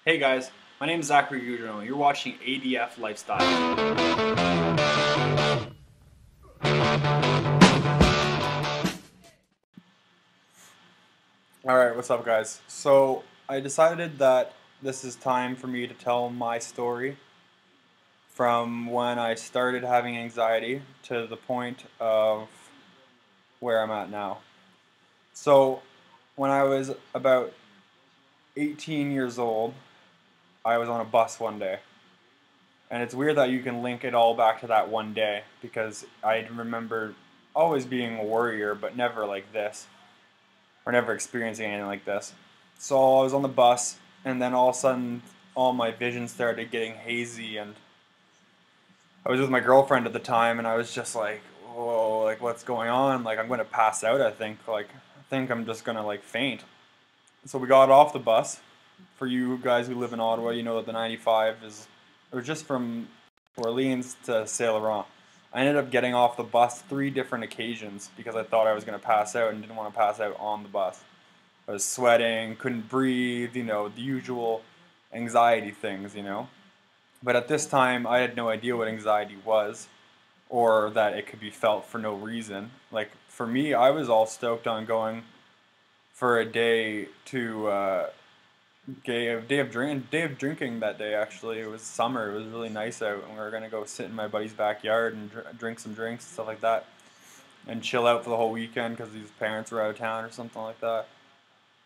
Hey guys, my name is Zachary Goudreau and you're watching ADF Lifestyle. Alright, what's up, guys? So, I decided that this is time for me to tell my story from when I started having anxiety to the point of where I'm at now. So, when I was about 18 years old, I was on a bus one day. And it's weird that you can link it all back to that one day because I remember always being a worrier, but never like this, or never experiencing anything like this. So I was on the bus, and then all of a sudden, all my vision started getting hazy, and I was with my girlfriend at the time, and I was just like, "Whoa, like what's going on? Like I'm going to pass out. I think I'm just going to like faint." So we got off the bus. For you guys who live in Ottawa, you know that the 95 is, or just from Orleans to Saint Laurent. I ended up getting off the bus three different occasions because I thought I was going to pass out and didn't want to pass out on the bus. I was sweating, couldn't breathe, the usual anxiety things. But at this time, I had no idea what anxiety was or that it could be felt for no reason. Like, for me, I was all stoked on going for a day to day of drinking that day. Actually, it was summer. It was really nice out, and we were gonna go sit in my buddy's backyard and drink some drinks and stuff like that, and chill out for the whole weekend because his parents were out of town or something like that.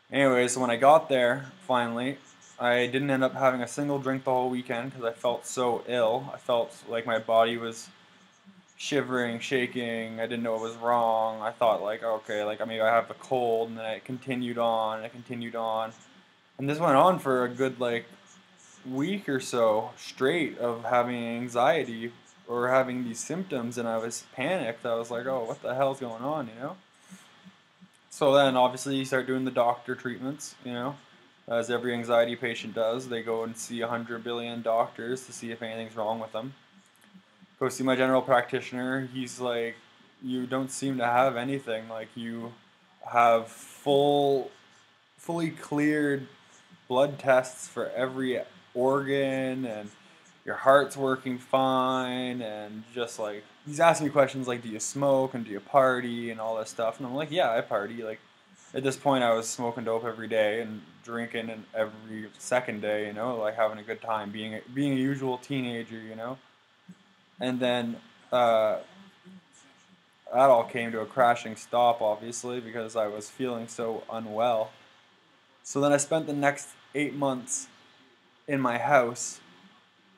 Anyway, so when I got there, finally, I didn't end up having a single drink the whole weekend because I felt so ill. I felt like my body was shivering, shaking. I didn't know what was wrong. I thought like, okay, like maybe I have a cold, and then it continued on, and it continued on. And this went on for a good like week or so straight of having anxiety or having these symptoms, and I was panicked. I was like, oh, what the hell's going on? So then obviously you start doing the doctor treatments, as every anxiety patient does. They go and see 100 billion doctors to see if anything's wrong with them. Go see my general practitioner. He's like, you don't seem to have anything. Like you have fully cleared blood tests for every organ, and your heart's working fine, and just like he's asking me questions like, do you smoke and do you party and all this stuff, and I'm like, yeah, I party. Like at this point I was smoking dope every day and drinking and every second day, like having a good time, being a usual teenager. And then uh, that all came to a crashing stop, obviously, because I was feeling so unwell. So then I spent the next 8 months in my house,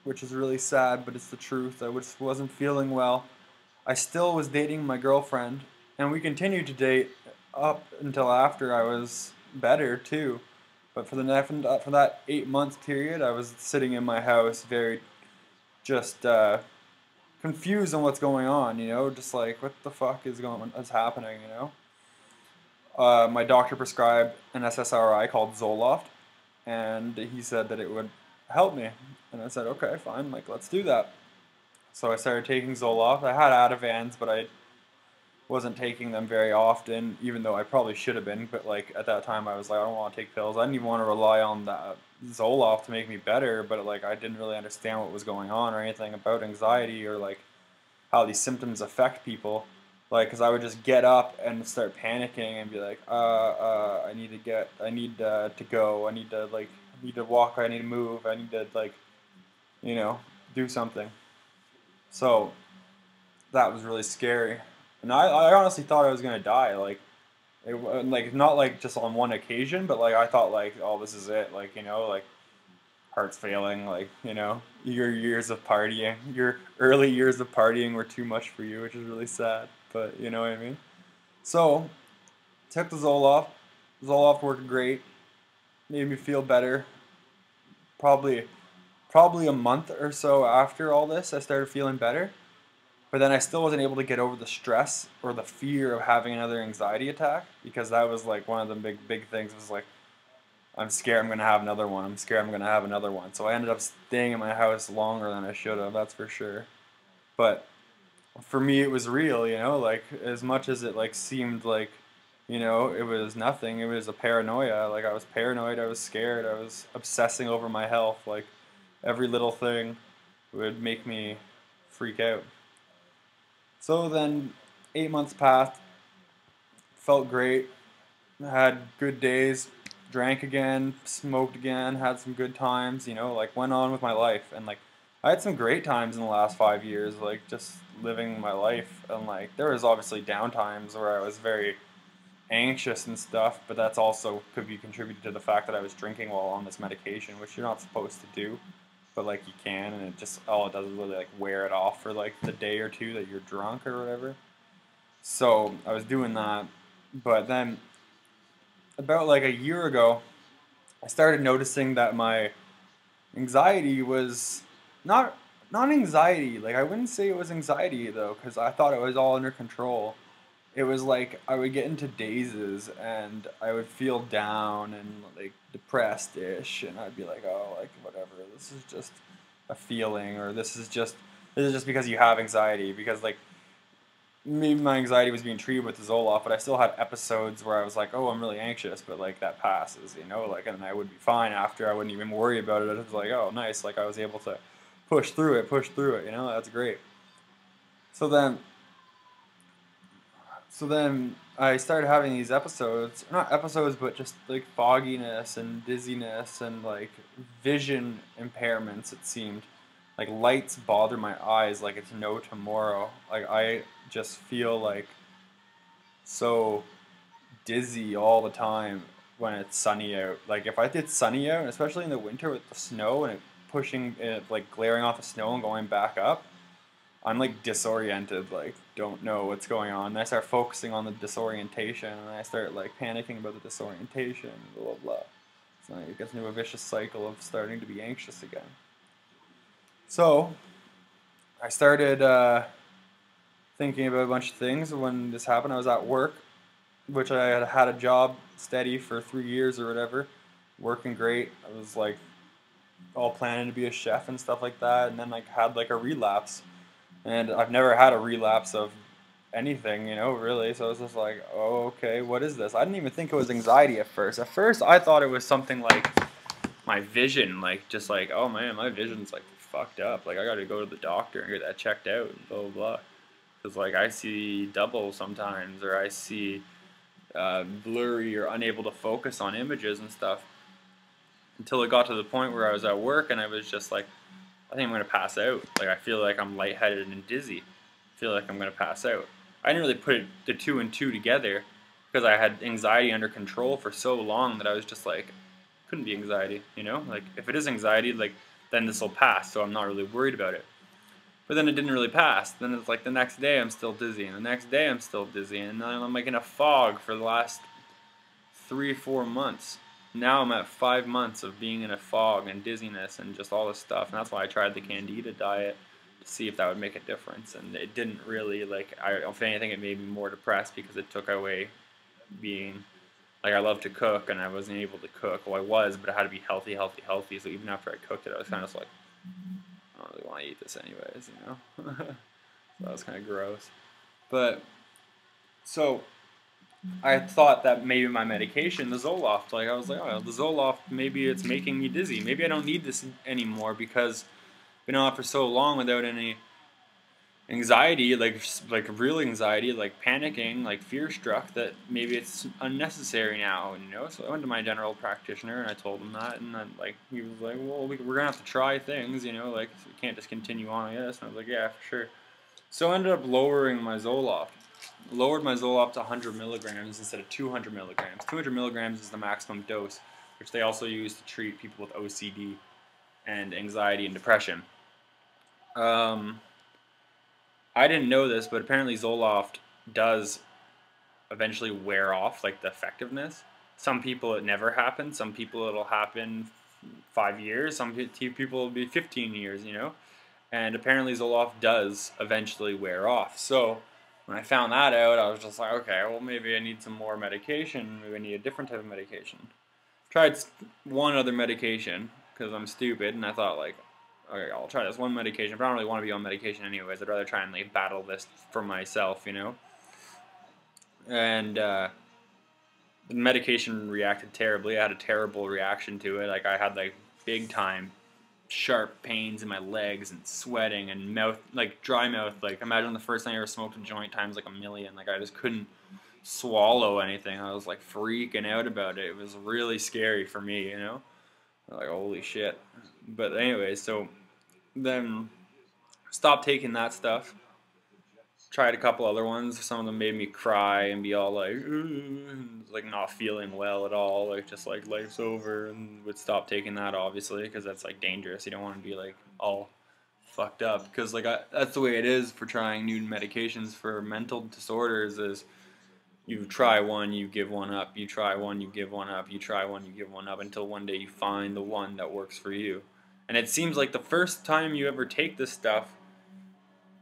which is really sad, but it's the truth. I just wasn't feeling well. I still was dating my girlfriend, and we continued to date up until after I was better too. But for that 8 month period, I was sitting in my house, very just confused on what's going on. Just like what the fuck is happening. My doctor prescribed an SSRI called Zoloft, and he said that it would help me. And I said, okay, fine, like let's do that. So I started taking Zoloft. I had Ativans, but I wasn't taking them very often, even though I probably should have been. But like at that time, I was like, I don't want to take pills. I didn't even want to rely on that Zoloft to make me better. But like I didn't really understand what was going on or anything about anxiety or like how these symptoms affect people. Like, cause I would just get up and start panicking and be like, I need to go, I need to walk, I need to move, I need to like, you know, do something. So that was really scary, and I honestly thought I was gonna die. Like not like just on one occasion, but like I thought like, oh, this is it. Like heart's failing. Your years of partying, your early years of partying were too much for you, which is really sad. But you know what I mean. So took the Zoloft. Zoloft worked great. Made me feel better. Probably probably a month or so after all this, I started feeling better. But then I still wasn't able to get over the stress or the fear of having another anxiety attack because that was like one of the big things was like I'm scared I'm gonna have another one. I'm scared I'm gonna have another one. So I ended up staying in my house longer than I should have, that's for sure. But for me it was real, like as much as it like seemed like You know, it was nothing. It was a paranoia. Like, I was paranoid, I was scared, I was obsessing over my health. Like, every little thing would make me freak out. So then 8 months passed, felt great, had good days, drank again, smoked again, had some good times, you know, like went on with my life. And like I had some great times in the last 5 years, like just living my life. And like there was obviously down times where I was very anxious and stuff, but that's also could be contributed to the fact that I was drinking while on this medication, which you're not supposed to do. But like you can, and it just all it does is really like wear it off for like the day or two that you're drunk or whatever. So I was doing that, but then about like a year ago, I started noticing that my anxiety was not not anxiety. Like I wouldn't say it was anxiety though, because I thought it was all under control. It was like I would get into dazes and I would feel down and like depressed-ish, and I'd be like, oh, like whatever. This is just a feeling, or this is just because you have anxiety. Because like maybe my anxiety was being treated with the Zoloft, but I still had episodes where I was like, oh, I'm really anxious, but like that passes, you know, like, and I would be fine after. I wouldn't even worry about it. I was like, oh, nice, like I was able to push through it, you know, that's great. So then, so then I started having these episodes, not episodes, but just like fogginess and dizziness and like vision impairments, it seemed. Like lights bother my eyes like it's no tomorrow. Like I just feel like so dizzy all the time when it's sunny out. Like if I did sunny out, and especially in the winter with the snow and it pushing it like glaring off the snow and going back up, I'm like disoriented, like don't know what's going on. And I start focusing on the disorientation and I start like panicking about the disorientation, blah blah blah. So it gets into a vicious cycle of starting to be anxious again. So I started thinking about a bunch of things when this happened. I was at work, which I had had a job steady for 3 years or whatever, working great. I was like all planning to be a chef and stuff like that, and then like had like a relapse, and I've never had a relapse of anything, you know, really. So I was just like, oh, okay, what is this? I didn't even think it was anxiety at first. At first, I thought it was something like my vision, like just like, oh man, my vision's like fucked up. Like I got to go to the doctor and get that checked out, and blah blah blah. Because like I see double sometimes, or I see blurry or unable to focus on images and stuff, until it got to the point where I was at work and I was just like, I think I'm going to pass out. Like I feel like I'm lightheaded and dizzy. I feel like I'm going to pass out. I didn't really put the two and two together because I had anxiety under control for so long that I was just like, couldn't be anxiety, you know? Like if it is anxiety, like then this will pass, so I'm not really worried about it. But then it didn't really pass. Then it's like the next day I'm still dizzy, and the next day I'm still dizzy, and then I'm like in a fog for the last 3 or 4 months. Now I'm at 5 months of being in a fog and dizziness and just all this stuff, and that's why I tried the Candida diet to see if that would make a difference, and it didn't really. Like, if anything, it made me more depressed because it took away being, like, I love to cook, and I wasn't able to cook. Well, I was, but it had to be healthy, healthy, healthy, so even after I cooked it, I was kind of like, I don't really want to eat this anyways, you know? So that was kind of gross. But, so, I thought that maybe my medication, the Zoloft, like I was like, oh, the Zoloft, maybe it's making me dizzy. Maybe I don't need this anymore because I've been on it for so long without any anxiety, like real anxiety, like panicking, like fear struck, that maybe it's unnecessary now, you know? So I went to my general practitioner and I told him that, and then like he was like, well, we're gonna have to try things, you know, like we can't just continue on like this. And I was like, yeah, for sure. So I ended up lowering my Zoloft. Lowered my Zoloft to 100 milligrams instead of 200 milligrams. 200 milligrams is the maximum dose, which they also use to treat people with OCD and anxiety and depression. Um, I didn't know this, but apparently Zoloft does eventually wear off, like the effectiveness. Some people it never happens. Some people it'll happen 5 years. Some people it'll be 15 years, you know? And apparently Zoloft does eventually wear off. So when I found that out, I was just like, okay, well maybe I need some more medication. Maybe I need a different type of medication. Tried one other medication because I'm stupid, and I thought like, okay, I'll try this one medication. But I don't really want to be on medication anyways. I'd rather try and like battle this for myself, you know. And the medication reacted terribly. I had a terrible reaction to it. Like I had like big time sharp pains in my legs and sweating and mouth, like dry mouth. Like imagine the first time I ever smoked a joint times like a million. Like I just couldn't swallow anything. I was like freaking out about it. It was really scary for me, you know? Like holy shit. But anyway, so then stopped taking that stuff. Tried a couple other ones. Some of them made me cry and be all like, like not feeling well at all, like just like life's over, and would stop taking that obviously because that's like dangerous. You don't want to be like all fucked up because like that's the way it is for trying new medications for mental disorders. Is you try one, you give one up. You try one, you give one up. You try one, you give one up until one day you find the one that works for you. And it seems like the first time you ever take this stuff,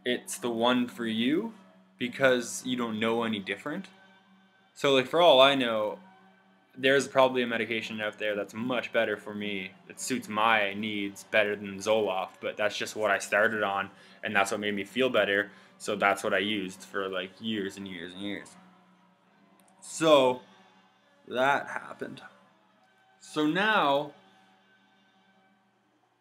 it's the one for you because you don't know any different. So like for all I know, there's probably a medication out there that's much better for me. It suits my needs better than Zoloft, but that's just what I started on and that's what made me feel better. So that's what I used for like years and years and years. So that happened. So now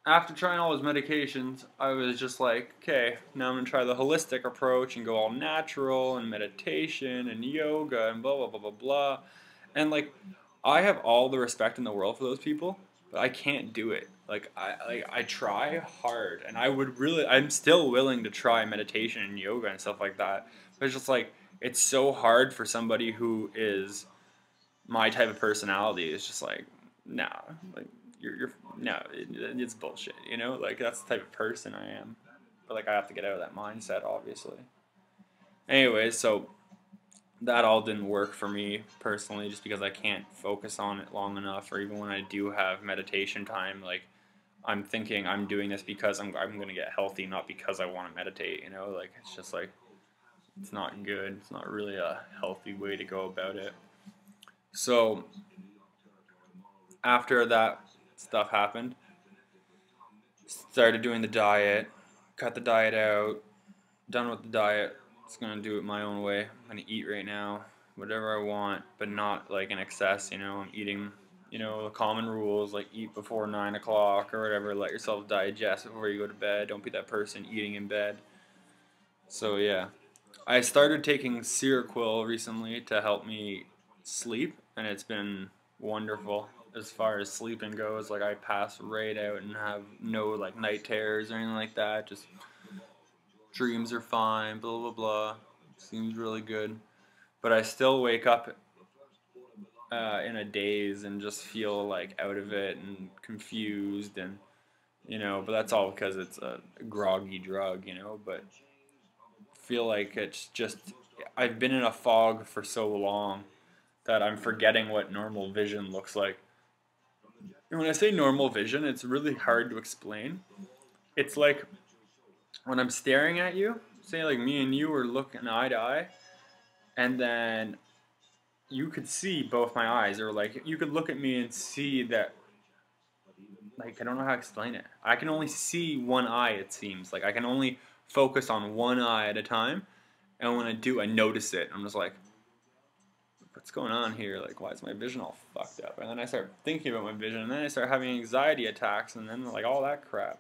after trying all those medications, I was just like, okay, now I'm going to try the holistic approach and go all natural and meditation and yoga and blah, blah, blah, blah, blah. And, like, I have all the respect in the world for those people, but I can't do it. Like, I try hard, and I'm still willing to try meditation and yoga and stuff like that. But it's just, like, it's so hard for somebody who is my type of personality. It's just like, nah, like, you're no, it's bullshit, you know? Like, that's the type of person I am. But, like, I have to get out of that mindset, obviously. Anyway, so that all didn't work for me personally just because I can't focus on it long enough, or even when I do have meditation time, like, I'm thinking I'm doing this because I'm going to get healthy, not because I want to meditate, you know? Like, it's just, like, it's not good. It's not really a healthy way to go about it. So, after that stuff happened, started doing the diet, cut the diet out, done with the diet, just gonna do it my own way. I'm gonna eat right now, whatever I want, but not like in excess, you know. I'm eating, you know, the common rules, like eat before 9 o'clock or whatever, let yourself digest before you go to bed, don't be that person eating in bed. So yeah, I started taking Seroquel recently to help me sleep, and it's been wonderful as far as sleeping goes. Like I pass right out and have no like night terrors or anything like that. Just dreams are fine, blah blah blah. Seems really good, but I still wake up in a daze and just feel like out of it and confused and you know. But that's all because it's a groggy drug, you know. But feel like it's just I've been in a fog for so long that I'm forgetting what normal vision looks like. And when I say normal vision, it's really hard to explain. It's like when I'm staring at you, say like me and you were looking eye to eye, and then you could see both my eyes, or like you could look at me and see that, like, I don't know how to explain it. I can only see one eye, it seems. Like I can only focus on one eye at a time, and when I do, I notice it. I'm just like, what's going on here? Like, why is my vision all fucked up? And then I start thinking about my vision, and then I start having anxiety attacks, and then like all that crap.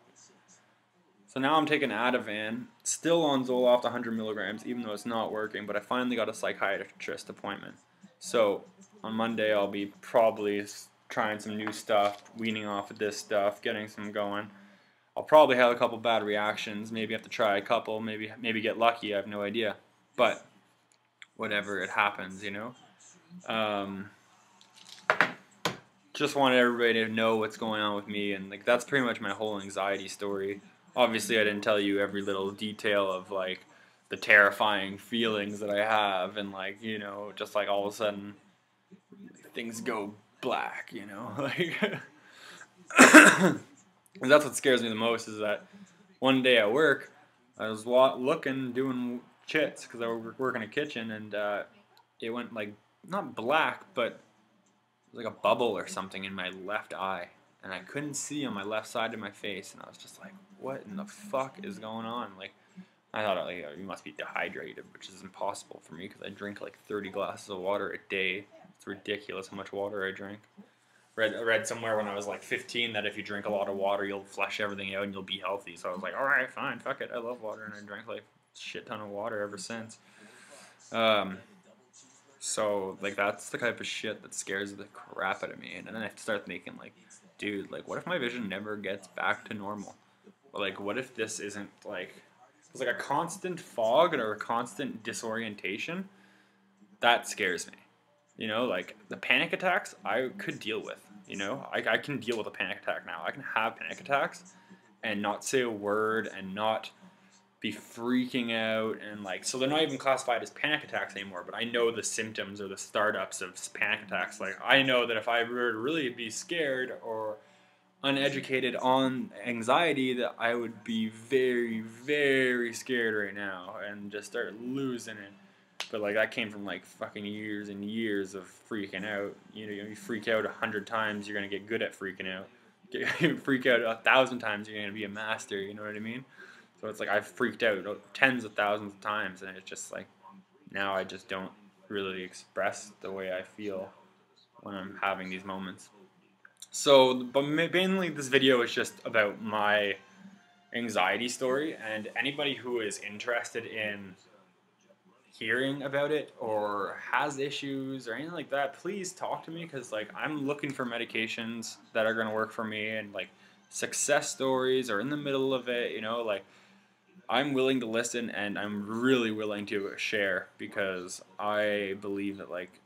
So now I'm taking Ativan, still on Zoloft 100 milligrams, even though it's not working, but I finally got a psychiatrist appointment. So on Monday I'll be probably trying some new stuff, weaning off of this stuff, getting some going. I'll probably have a couple bad reactions, maybe have to try a couple, maybe get lucky, I have no idea. But whatever, it happens, you know? Just wanted everybody to know what's going on with me, and like that's pretty much my whole anxiety story. Obviously, I didn't tell you every little detail of like the terrifying feelings that I have, and like you know, just like all of a sudden things go black, you know, like. And that's what scares me the most is that one day at work, I was looking, doing chits because I work in a kitchen, and it went like not black, but like a bubble or something in my left eye, and I couldn't see on my left side of my face, and I was just like, what in the fuck is going on? Like, I thought like you must be dehydrated, which is impossible for me because I drink like 30 glasses of water a day. It's ridiculous how much water I drink. I read somewhere when I was like 15 that if you drink a lot of water, you'll flush everything out and you'll be healthy. So I was like, all right, fine, fuck it. I love water, and I drank like a shit ton of water ever since. So like that's the type of shit that scares the crap out of me. And then I start thinking like, dude, like what if my vision never gets back to normal? Like what if this isn't like it's like a constant fog or a constant disorientation? That scares me. You know, like the panic attacks I could deal with. You know, I can deal with a panic attack now. I can have panic attacks and not say a word and not be freaking out and like, so they're not even classified as panic attacks anymore, but I know the symptoms or the startups of panic attacks. Like I know that if I were to really be scared or uneducated on anxiety, that I would be very, very scared right now and just start losing it. But like that came from like fucking years and years of freaking out. You know, you freak out 100 times, you're gonna get good at freaking out. You freak out 1,000 times, you're gonna be a master. You know what I mean? So it's like I've freaked out tens of thousands of times, and it's just like now I just don't really express the way I feel when I'm having these moments. So, but mainly this video is just about my anxiety story, and anybody who is interested in hearing about it or has issues or anything like that, please talk to me, because like I'm looking for medications that are going to work for me, and like success stories or in the middle of it, you know, like I'm willing to listen, and I'm really willing to share, because I believe that like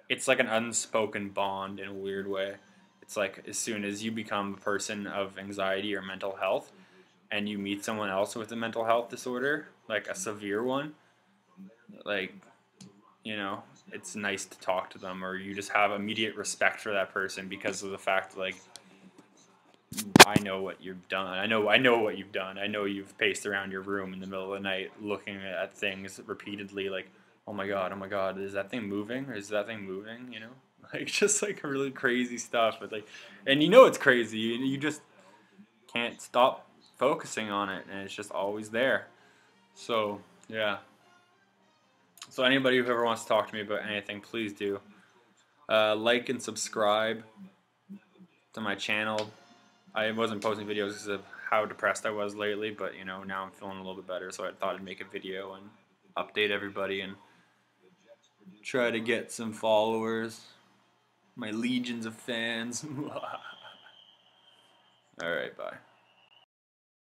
it's like an unspoken bond in a weird way. It's like as soon as you become a person of anxiety or mental health and you meet someone else with a mental health disorder, like a severe one, like, you know, it's nice to talk to them, or you just have immediate respect for that person because of the fact that, like, I know what you've done. I know what you've done. I know you've paced around your room in the middle of the night looking at things repeatedly, like, oh my god, is that thing moving? Or is that thing moving? You know, like just like really crazy stuff. But like, and you know it's crazy. You just can't stop focusing on it, and it's just always there. So yeah. So anybody who ever wants to talk to me about anything, please do. Like and subscribe to my channel. I wasn't posting videos because of how depressed I was lately, but you know, now I'm feeling a little bit better, so I thought I'd make a video and update everybody and try to get some followers, my legions of fans. Alright, bye.